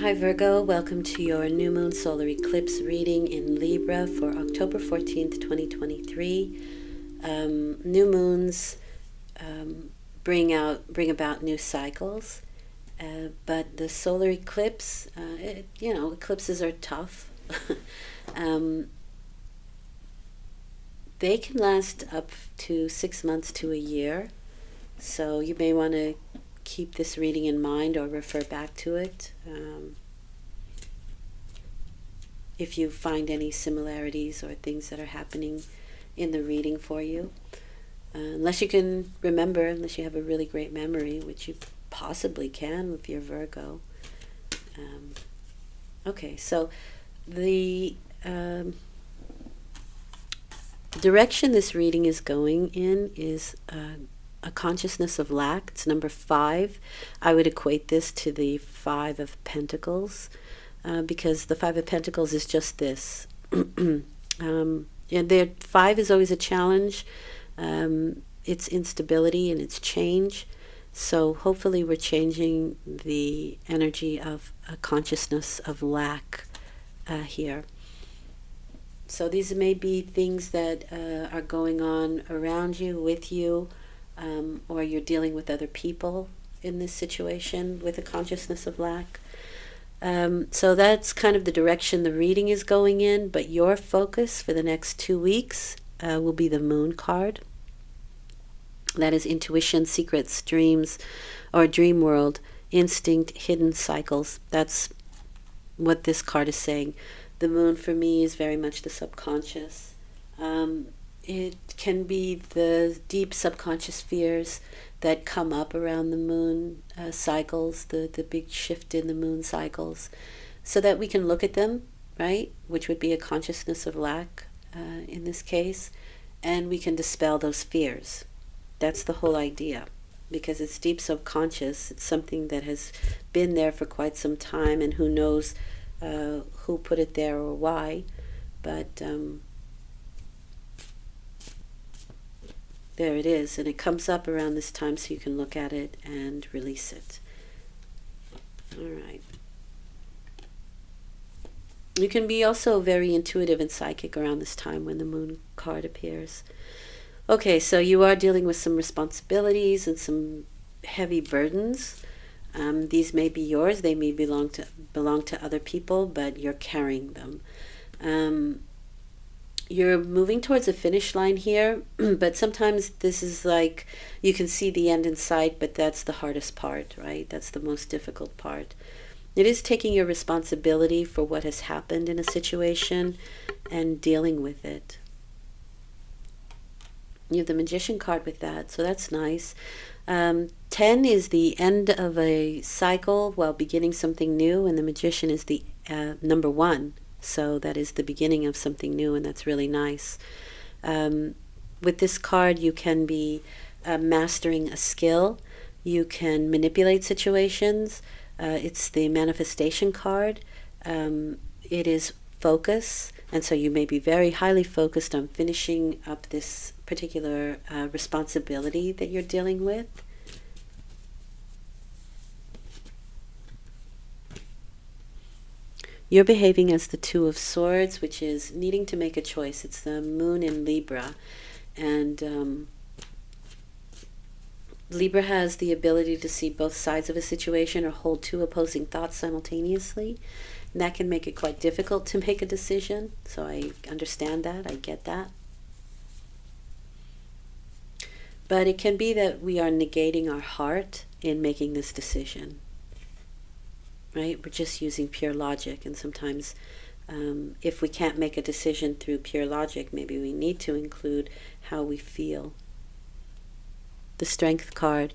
Hi Virgo, welcome to your new moon solar eclipse reading in Libra for October 14th, 2023. New moons bring about new cycles, but the solar eclipse, eclipses are tough. They can last up to 6 months to a year, so you may want to keep this reading in mind or refer back to it if you find any similarities or things that are happening in the reading for you. Unless you can remember, unless you have a really great memory, which you possibly can if you're Virgo. Okay, so the direction this reading is going in is a consciousness of lack. It's number 5. I would equate this to the 5 of Pentacles, because the 5 of Pentacles is just this. And the 5 is always a challenge. It's instability and it's change. So hopefully we're changing the energy of a consciousness of lack here. So these may be things that are going on around you, with you, or you're dealing with other people in this situation with a consciousness of lack. So that's kind of the direction the reading is going in, but your focus for the next 2 weeks will be the Moon card. That is intuition, secrets, dreams, or dream world, instinct, hidden cycles. That's what this card is saying. The Moon for me is very much the subconscious. It can be the deep subconscious fears that come up around the moon cycles, the big shift in the moon cycles, so that we can look at them, right? Which would be a consciousness of lack in this case, and we can dispel those fears. That's the whole idea, because it's deep subconscious. It's something that has been there for quite some time, and who knows who put it there or why, but there it is, and it comes up around this time, so you can look at it and release it. All right. You can be also very intuitive and psychic around this time when the Moon card appears. Okay, so you are dealing with some responsibilities and some heavy burdens. These may be yours. They may belong to other people, but you're carrying them. You're moving towards a finish line here, but sometimes this is like you can see the end in sight, but that's the hardest part, right? That's the most difficult part. It is taking your responsibility for what has happened in a situation and dealing with it. You have the Magician card with that, so that's nice. 10 is the end of a cycle while beginning something new, and the Magician is the number 1. So that is the beginning of something new, and that's really nice. With this card, you can be mastering a skill. You can manipulate situations. It's the manifestation card. It is focus, and so you may be very highly focused on finishing up this particular responsibility that you're dealing with. You're behaving as the 2 of Swords, which is needing to make a choice. It's the Moon in Libra, and Libra has the ability to see both sides of a situation or hold 2 opposing thoughts simultaneously, and that can make it quite difficult to make a decision. So I understand that, I get that. But it can be that we are negating our heart in making this decision. Right? We're just using pure logic, and sometimes if we can't make a decision through pure logic, maybe we need to include how we feel. The Strength card.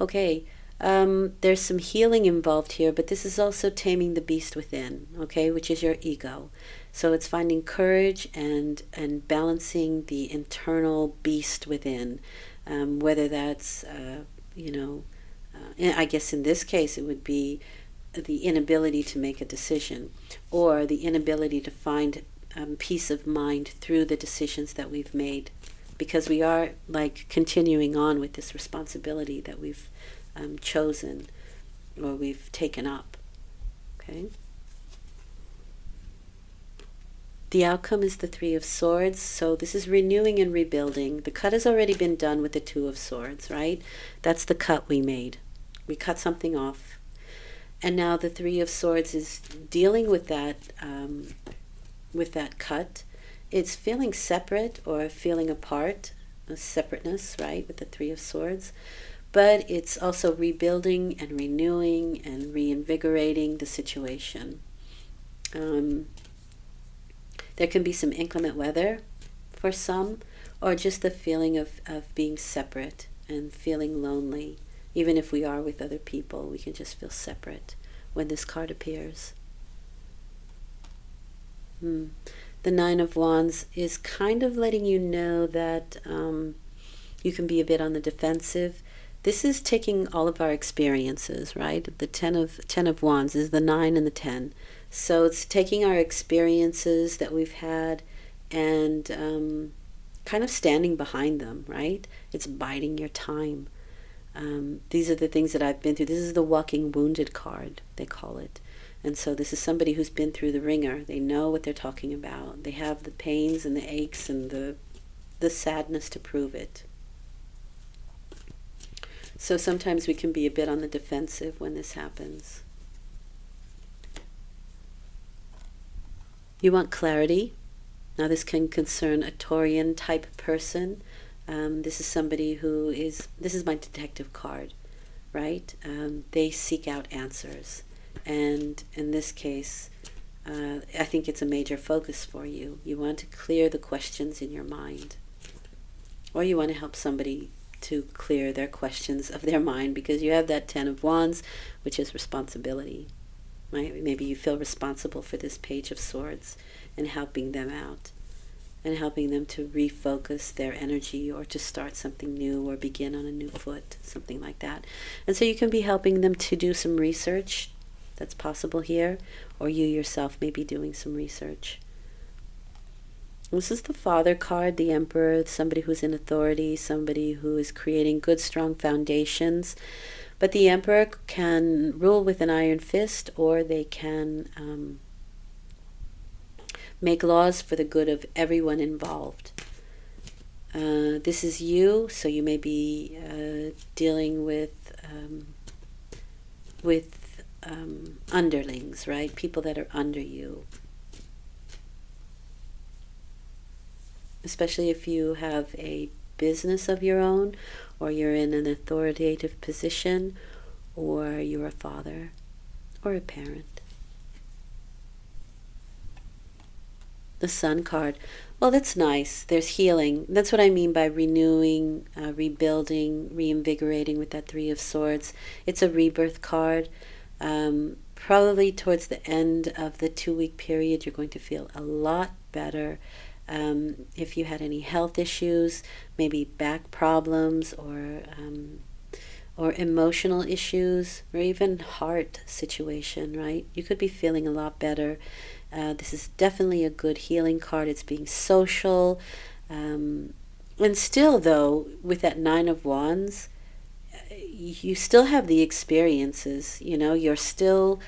Okay, there's some healing involved here, but this is also taming the beast within, okay, which is your ego. So it's finding courage and balancing the internal beast within, whether that's, I guess in this case it would be the inability to make a decision, or the inability to find peace of mind through the decisions that we've made, because we are like continuing on with this responsibility that we've chosen or we've taken up. Okay. The outcome is the Three of Swords, so this is renewing and rebuilding. The cut has already been done with the Two of Swords, right? That's the cut we made. We cut something off. And now the Three of Swords is dealing with that cut. It's feeling separate or feeling apart, a separateness, right, with the Three of Swords. But it's also rebuilding and renewing and reinvigorating the situation. There can be some inclement weather for some, or just the feeling of being separate and feeling lonely. Even if we are with other people, we can just feel separate when this card appears. The Nine of Wands is kind of letting you know that you can be a bit on the defensive. This is taking all of our experiences, right? The Ten of Wands is the 9 and the 10. So it's taking our experiences that we've had and kind of standing behind them, right? It's biding your time. These are the things that I've been through. This is the walking wounded card, they call it. And so this is somebody who's been through the ringer. They know what they're talking about. They have the pains and the aches and the sadness to prove it. So sometimes we can be a bit on the defensive when this happens. You want clarity. Now this can concern a Taurian type person. This is somebody who is, this is my detective card, right? They seek out answers. And in this case, I think it's a major focus for you. You want to clear the questions in your mind. Or you want to help somebody to clear their questions of their mind because you have that Ten of Wands, which is responsibility. Right? Maybe you feel responsible for this Page of Swords and helping them out and helping them to refocus their energy or to start something new or begin on a new foot, something like that. And so you can be helping them to do some research. That's possible here, or you yourself may be doing some research. This is the Father card, the Emperor, somebody who's in authority, somebody who is creating good, strong foundations. But the Emperor can rule with an iron fist, or they can make laws for the good of everyone involved. This is you, so you may be dealing with underlings, right? People that are under you. Especially if you have a business of your own, or you're in an authoritative position, or you're a father or a parent. The Sun card. Well, that's nice. There's healing. That's what I mean by renewing, rebuilding, reinvigorating with that Three of Swords. It's a rebirth card. Probably towards the end of the 2-week period, you're going to feel a lot better. If you had any health issues, maybe back problems or emotional issues, or even heart situation, right? You could be feeling a lot better. This is definitely a good healing card. It's being social. And still, though, with that Nine of Wands, you still have the experiences, you know, you're still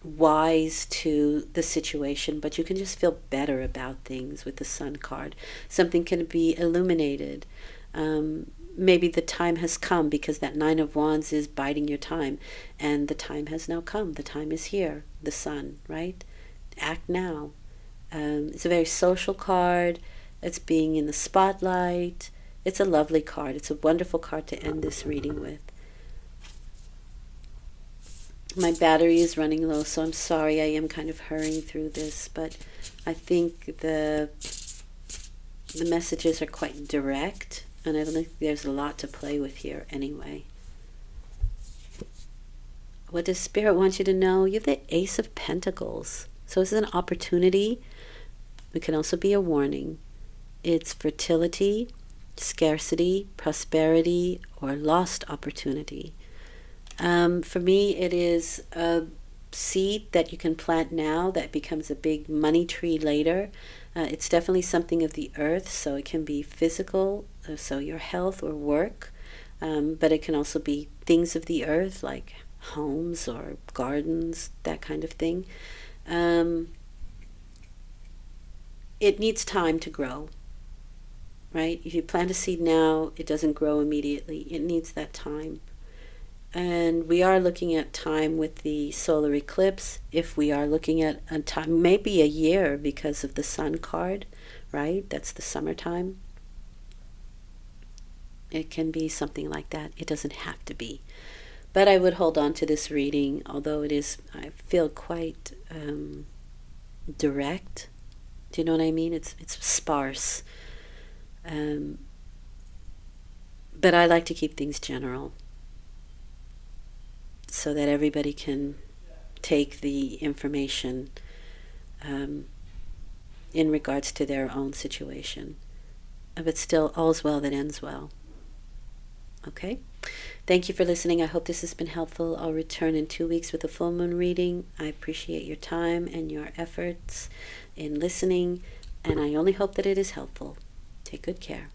wise to the situation, but you can just feel better about things with the Sun card. Something can be illuminated. Maybe the time has come because that Nine of Wands is biding your time, and the time has now come. The time is here, the Sun, right? Act now. It's a very social card. It's being in the spotlight. It's a lovely card. It's a wonderful card to end this reading with. My battery is running low, so I'm sorry. I am kind of hurrying through this, but I think the messages are quite direct, and I don't think there's a lot to play with here anyway. What does Spirit want you to know? You have the Ace of Pentacles. So this is an opportunity. It can also be a warning. It's fertility, scarcity, prosperity, or lost opportunity. For me, it is a seed that you can plant now that becomes a big money tree later. It's definitely something of the earth, so it can be physical, so your health or work, but it can also be things of the earth like homes or gardens, that kind of thing. It needs time to grow, right? If you plant a seed now, it doesn't grow immediately. It needs that time. And we are looking at time with the solar eclipse. If we are looking at a time, maybe a year because of the sun card, right? That's the summertime. It can be something like that. It doesn't have to be. But I would hold on to this reading, although it is, I feel, quite direct. Do you know what I mean? It's sparse. But I like to keep things general so that everybody can take the information in regards to their own situation. But still, all's well that ends well. Okay? Thank you for listening. I hope this has been helpful. I'll return in 2 weeks with a full moon reading. I appreciate your time and your efforts in listening, and I only hope that it is helpful. Take good care.